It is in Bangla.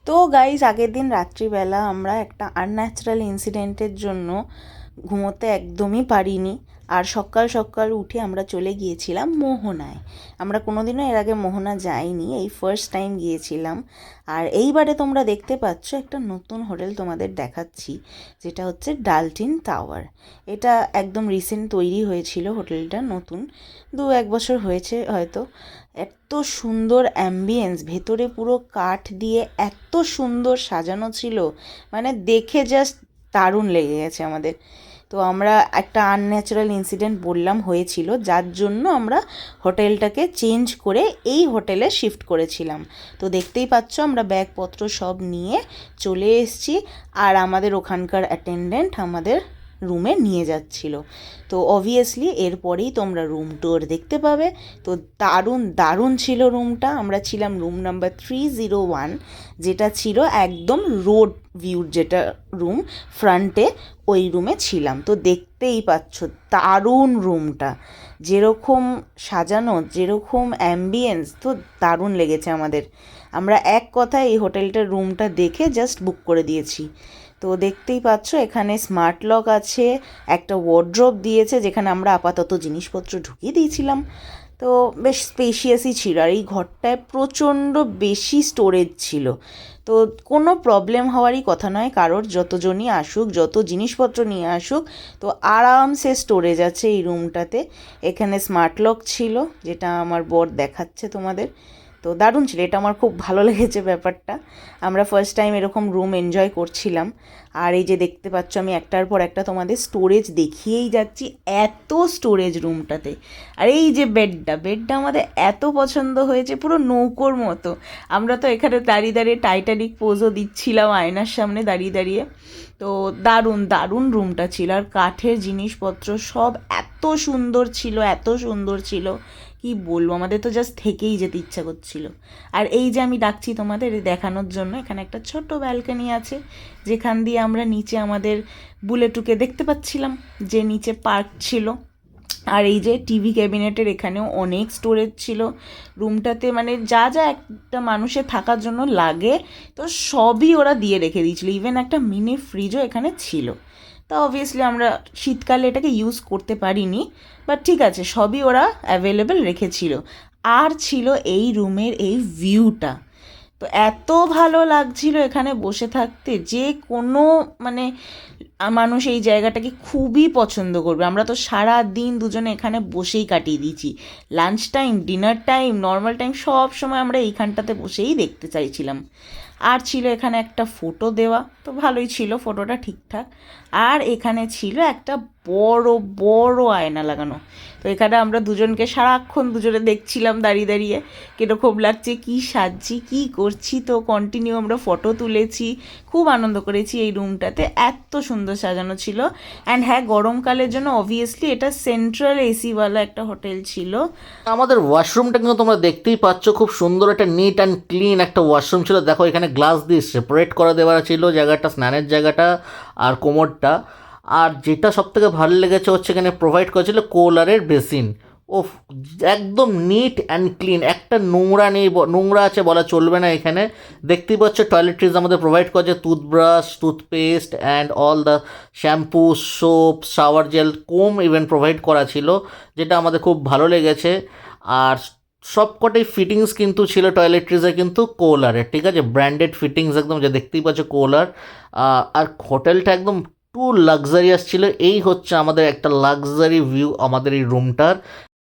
তো গাইস, আগের দিন রাত্রিবেলা আমরা একটা আনন্যাচারাল ইনসিডেন্টের জন্য ঘুমোতে একদমই পারিনি। আর সকাল সকাল উঠে আমরা চলে গিয়েছিলাম মোহনায়। আমরা কোনোদিনও এর আগে মোহনা যাইনি, এই ফার্স্ট টাইম গিয়েছিলাম। আর এইবারে তোমরা দেখতে পাচ্ছ একটা নতুন হোটেল তোমাদের দেখাচ্ছি, যেটা হচ্ছে ডালটিন টাওয়ার। এটা একদম রিসেন্ট তৈরি হয়েছিল হোটেলটা, নতুন 2-1 বছর হয়েছে হয়তো। এত সুন্দর অ্যাম্বিয়েন্স, ভেতরে পুরো কাঠ দিয়ে এত সুন্দর সাজানো ছিল, মানে দেখে জাস্ট দারুণ লেগে গেছে আমাদের। তো আমরা একটা আনন্যাচারাল ইনসিডেন্ট বললাম হয়েছিল, যার জন্য আমরা হোটেলটাকে চেঞ্জ করে এই হোটেলে শিফট করেছিলাম। তো দেখতেই পাচ্ছ আমরা ব্যাগপত্র সব নিয়ে চলে এসেছি, আর আমাদের ওখানকার অ্যাটেন্ডেন্ট আমাদের রুমে নিয়ে যাচ্ছিল। তো অবভিয়াসলি এরপরেই তোমরা রুম ট্যুর দেখতে পাবে। তো দারুণ দারুণ ছিল রুমটা। আমরা ছিলাম রুম নাম্বার 301, যেটা ছিল একদম রোড ভিউর যেটা রুম, ফ্রন্টে ওই রুমে ছিলাম। তো দেখতেই পাচ্ছ দারুণ রুমটা, যেরকম সাজানো, যেরকম অ্যাম্বিয়েন্স, তো দারুণ লেগেছে আমাদের। আমরা এক কথায় এই হোটেলটার রুমটা দেখে জাস্ট বুক করে দিয়েছি। তো দেখতেই পাচ্ছ এখানে স্মার্ট লক আছে, একটা ওয়ার্ড্রোব দিয়েছে যেখানে আমরা আপাতত জিনিসপত্র ঢুকিয়ে দিয়েছিলাম। তো বেশ স্পেশিয়াসই ছিল, আর এই ঘরটায় প্রচণ্ড বেশি স্টোরেজ ছিল। তো কোনো প্রবলেম হওয়ারই কথা নয় কারোর, যতজনই আসুক, যত জিনিসপত্র নিয়ে আসুক, তো আরামসে স্টোরেজ আছে এই রুমটাতে। এখানে স্মার্ট লক ছিল, যেটা আমার বর দেখাচ্ছে তোমাদের। তো দারুণ ছিল, এটা আমার খুব ভালো লেগেছে ব্যাপারটা। আমরা ফার্স্ট টাইম এরকম রুম এনজয় করছিলাম। আর এই যে দেখতে পাচ্ছ আমি একটার পর একটা তোমাদের স্টোরেজ দেখিয়েই যাচ্ছি, এত স্টোরেজ রুমটাতে। আর এই যে বেডটা আমাদের এত পছন্দ হয়েছে, পুরো নৌকোর মতো। আমরা তো এখানে দাঁড়িয়ে দাঁড়িয়ে টাইটানিক পোজও দিচ্ছিলাম আয়নার সামনে দাঁড়িয়ে দাঁড়িয়ে। তো দারুণ দারুণ রুমটা ছিল, আর কাঠের জিনিসপত্র সব এত সুন্দর ছিল, এত সুন্দর ছিল, কি বলবো, আমাদের তো জাস্ট থেকেই যেতে ইচ্ছা করছিল। আর এই যে আমি ডাকছি তোমাদের দেখানোর জন্য, এখানে একটা ছোট ব্যালকনি আছে, যেখান দিয়ে আমরা নিচে আমাদের বুলেটুকে দেখতে পাচ্ছিলাম, যে নিচে পার্ক ছিল। আর এই যে টিভি ক্যাবিনেটের এখানেও অনেক স্টোরেজ ছিল রুমটাতে, মানে যা যা একটা মানুষের থাকার জন্য লাগে, তো সবই ওরা দিয়ে রেখে দিয়েছিল। ইভেন একটা মিনি ফ্রিজও এখানে ছিল। তা অবভিয়াসলি আমরা শীতকালে এটাকে ইউজ করতে পারিনি, বাট ঠিক আছে, সবই ওরা অ্যাভেলেবেল রেখেছিল। আর ছিল এই রুমের এই ভিউটা, তো এত ভালো লাগছিল এখানে বসে থাকতে, যে কোনো মানে মানুষ এই জায়গাটাকে খুবই পছন্দ করবে। আমরা তো সারা দিন দুজনে এখানে বসেই কাটিয়ে দিয়েছি, lunch time, dinner time, normal time, সব সময় আমরা এইখানটাতে বসেই দেখতে চাইছিলাম। আর ছিল এখানে একটা ফটো দেওয়া, তো ভালোই ছিল ফটোটা, ঠিকঠাক। আর এখানে ছিল একটা বড় বড় আয়না লাগানো। তো এখানে আমরা দুজনকে সারাক্ষণ দুজনে দেখছিলাম দাঁড়িয়ে দাঁড়িয়ে, কীরকম লাগছে, কী সাজছি, কী করছি। তো কন্টিনিউ আমরা ফটো তুলেছি, খুব আনন্দ করেছি এই রুমটাতে, এত সুন্দর সাজানো ছিল। অ্যান্ড হ্যাঁ, গরমকালের জন্য অবভিয়াসলি এটা সেন্ট্রাল এসিওয়ালা একটা হোটেল ছিল। আমাদের ওয়াশরুমটা কিন্তু তোমরা দেখতেই পাচ্ছ, খুব সুন্দর একটা নিট অ্যান্ড ক্লিন একটা ওয়াশরুম ছিল। দেখো এখানে গ্লাস দিয়ে সেপারেট করে দেওয়া ছিল জায়গাটা, স্নানের জায়গাটা আর কোমরটা। আর যেটা সব থেকে ভালো লেগেছে হচ্ছে এখানে প্রোভাইড করেছিল কোলারের বেসিন। ও একদম নিট অ্যান্ড ক্লিন, একটা নোংরা নেই, নোংরা আছে বলা চলবে না এখানে। দেখতেই পাচ্ছ টয়লেট্রিজ আমাদের প্রোভাইড করেছে, toothbrush, toothpaste and all the shampoo, soap, shower gel, comb even provide করা ছিল, যেটা আমাদের খুব ভালো লেগেছে। আর সবকটাই ফিটিংস কিন্তু ছিল টয়লেট্রিজে কিন্তু কোলারের, ঠিক আছে, ব্র্যান্ডেড ফিটিংস একদম, যে দেখতেই পাচ্ছ কোলার। আর হোটেলটা একদম টু লাক্সারিয়াস ছিল। এই হচ্ছে আমাদের একটা লাক্সারি ভিউ আমাদের এই রুমটার।